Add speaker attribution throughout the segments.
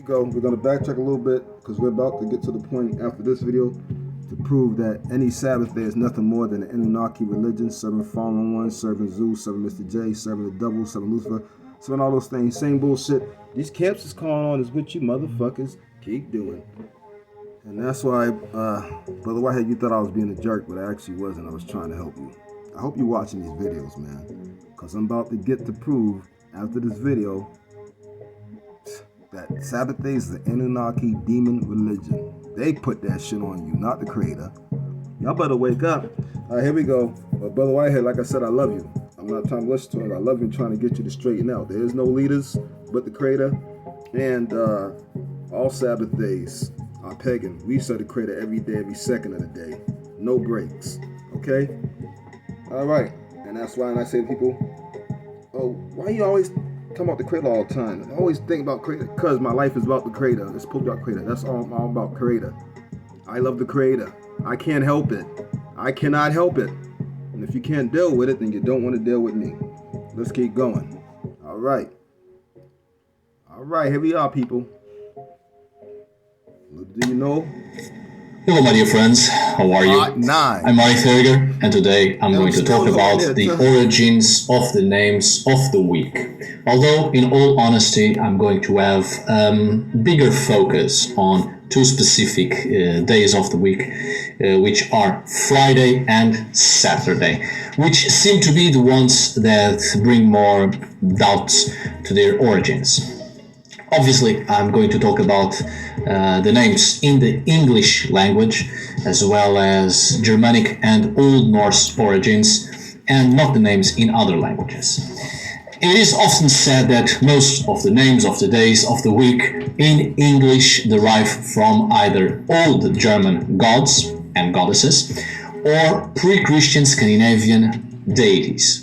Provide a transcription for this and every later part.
Speaker 1: We're going to backtrack a little bit because we're about to get to the point after this video to prove that any Sabbath day is nothing more than an Anunnaki religion, serving fallen ones, serving Zeus, serving Mr. J, serving the devil, serving Lucifer, serving all those things. Same bullshit. These camps is calling on is what you motherfuckers keep doing. And that's why, Brother Whitehead, you thought I was being a jerk, but I actually wasn't. I was trying to help you. I hope you're watching these videos, man, because I'm about to get to prove after this video that Sabbath day is the Anunnaki demon religion. They put that shit on you, not the creator. Y'all better wake up. All right, here we go. Brother Whitehead, like I said, I love you. I'm not trying to listen to it. I love you trying to get you to straighten out. There is no leaders but the creator. And all Sabbath days are pagan. We serve the creator every day, every second of the day. No breaks. Okay? All right. And that's why when I say to people, oh, why you always talking about the creator all the time? I always think about creator because my life is about the creator. It's supposed to be about creator. That's all about creator. I love the creator. I can't help it. I cannot help it. And if you can't deal with it, then you don't want to deal with me. Let's keep going. All right. All right, here we are, people. Do you know?
Speaker 2: Hello, my dear friends. How are you? I'm Mari Thurger, and today I'm going to talk about the origins of the names of the week. Although, in all honesty, I'm going to have bigger focus on two specific days of the week, which are Friday and Saturday, which seem to be the ones that bring more doubts to their origins. Obviously, I'm going to talk about the names in the English language, as well as Germanic and Old Norse origins, and not the names in other languages. It is often said that most of the names of the days of the week in English derive from either Old German gods and goddesses or pre-Christian Scandinavian deities.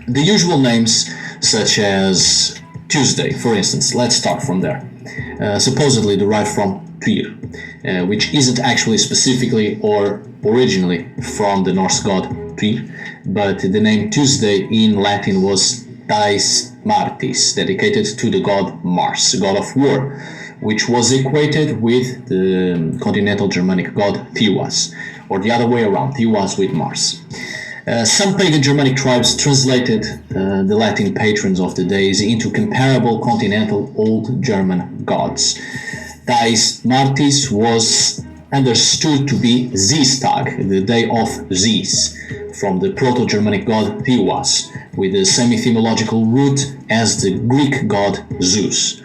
Speaker 2: The usual names, such as Tuesday, for instance, let's start from there, supposedly derived from Tyr, which isn't actually specifically or originally from the Norse god Tyr, but the name Tuesday in Latin was Dies Martis, dedicated to the god Mars, god of war, which was equated with the continental Germanic god Thiwas, or the other way around, Thiwas with Mars. Some pagan Germanic tribes translated the Latin patrons of the days into comparable continental Old German gods. Dies Martis was understood to be Zeestag, the day of Zeus, from the Proto-Germanic god Thiwas, with the same etymological root as the Greek god Zeus,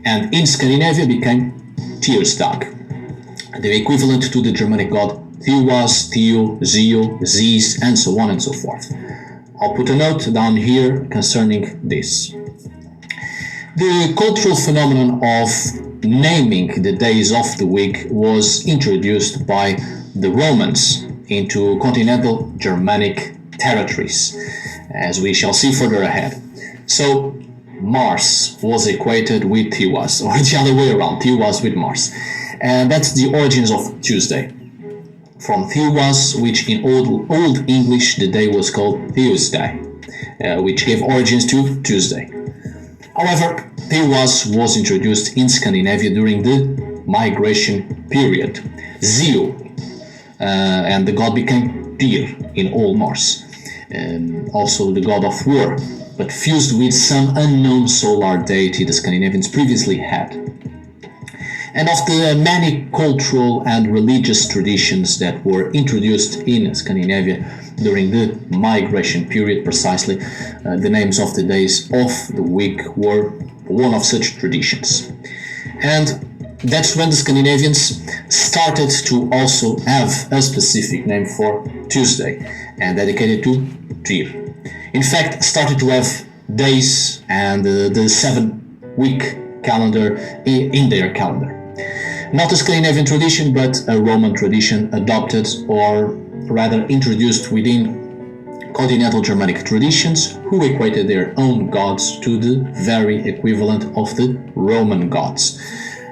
Speaker 2: and in Scandinavia became Tyrstag, the equivalent to the Germanic god Thiwas, Theo, Zeo, Zeus, and so on and so forth. I'll put a note down here concerning this. The cultural phenomenon of naming the days of the week was introduced by the Romans into continental Germanic territories, as we shall see further ahead. So, Mars was equated with Thiwas, or the other way around, Thiwas with Mars. And that's the origins of Tuesday. From Thiwas, which in Old English the day was called Tuesday, which gave origins to Tuesday. However, Thiwas was introduced in Scandinavia during the migration period, Zeo, and the god became Tyr in Old Norse, also the god of war, but fused with some unknown solar deity the Scandinavians previously had. And of the many cultural and religious traditions that were introduced in Scandinavia during the migration period precisely, the names of the days of the week were one of such traditions. And that's when the Scandinavians started to also have a specific name for Tuesday, and dedicated to Tyr. In fact, started to have days and the 7-week calendar in their calendar. Not a Scandinavian tradition, but a Roman tradition adopted, or rather introduced within continental Germanic traditions, who equated their own gods to the very equivalent of the Roman gods.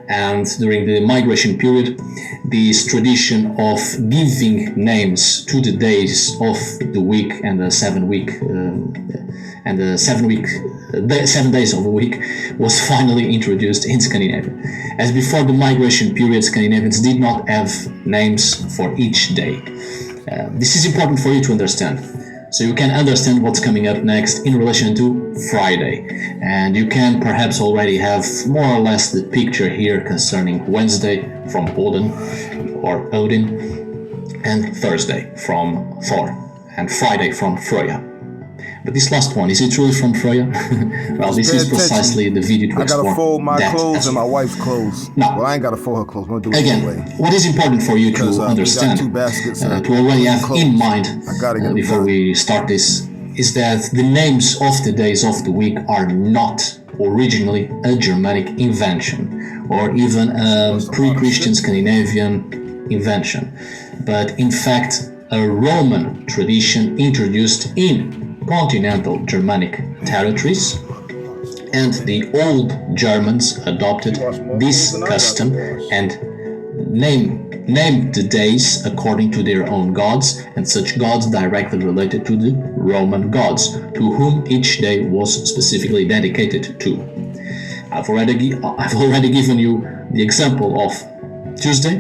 Speaker 2: And during the migration period, this tradition of giving names to the days of the week and the 7-week the 7 days of the week was finally introduced in Scandinavia. As before the migration period, Scandinavians did not have names for each day. This is important for you to understand, so you can understand what's coming up next in relation to Friday. And you can perhaps already have more or less the picture here concerning Wednesday from Odin or Odin, and Thursday from Thor, and Friday from Freya. But this last one, is it really from Freya? Well, this is precisely the video to explore.
Speaker 1: I gotta fold my clothes and my wife's clothes.
Speaker 2: No.
Speaker 1: Well, I ain't gotta fold her clothes. I'm gonna do it
Speaker 2: again,
Speaker 1: anyway.
Speaker 2: What is important for you to understand, to already have in mind before we start this, is that the names of the days of the week are not originally a Germanic invention or even a pre-Christian Scandinavian invention, but in fact a Roman tradition introduced in continental Germanic territories, and the old Germans adopted this custom and named the days according to their own gods, and such gods directly related to the Roman gods, to whom each day was specifically dedicated to. I've already given you the example of Tuesday,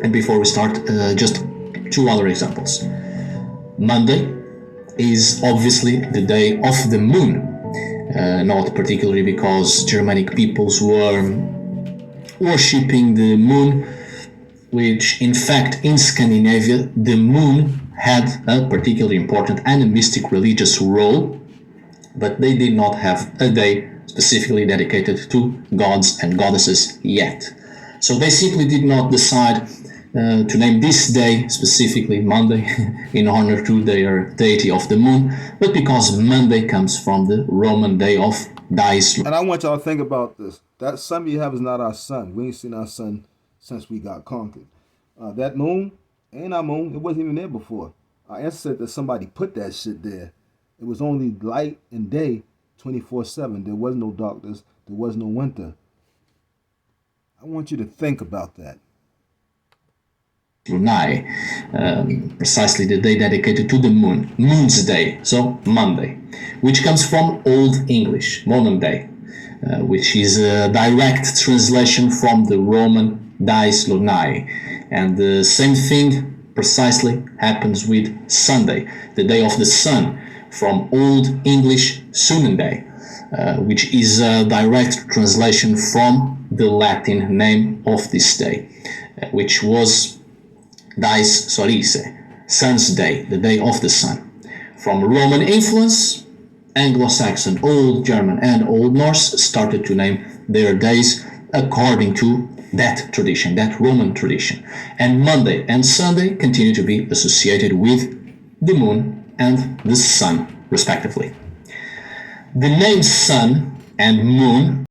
Speaker 2: and before we start, just 2 other examples. Monday is obviously the day of the moon, not particularly because Germanic peoples were worshipping the moon, which in fact in Scandinavia the moon had a particularly important and a mystic religious role, but they did not have a day specifically dedicated to gods and goddesses yet. So they simply did not decide to name this day specifically Monday in honor to their deity of the moon, but because Monday comes from the Roman day of Dies.
Speaker 1: And I want y'all to think about this. That sun you have is not our sun. We ain't seen our sun since we got conquered. That moon ain't our moon. It wasn't even there before. Our ancestors said that somebody put that shit there. It was only light and day 24/7. There was no darkness. There was no winter. I want you to think about that.
Speaker 2: Lunai, precisely the day dedicated to the moon, Moon's Day, so Monday, which comes from Old English, Monon Day, which is a direct translation from the Roman Dies Lunai. And the same thing precisely happens with Sunday, the day of the sun, from Old English Sunnunday, which is a direct translation from the Latin name of this day, which was Dies Solis, Sun's Day, the day of the sun. From Roman influence, Anglo-Saxon, Old German and Old Norse started to name their days according to that tradition, that Roman tradition. And Monday and Sunday continue to be associated with the moon and the sun, respectively. The names sun and moon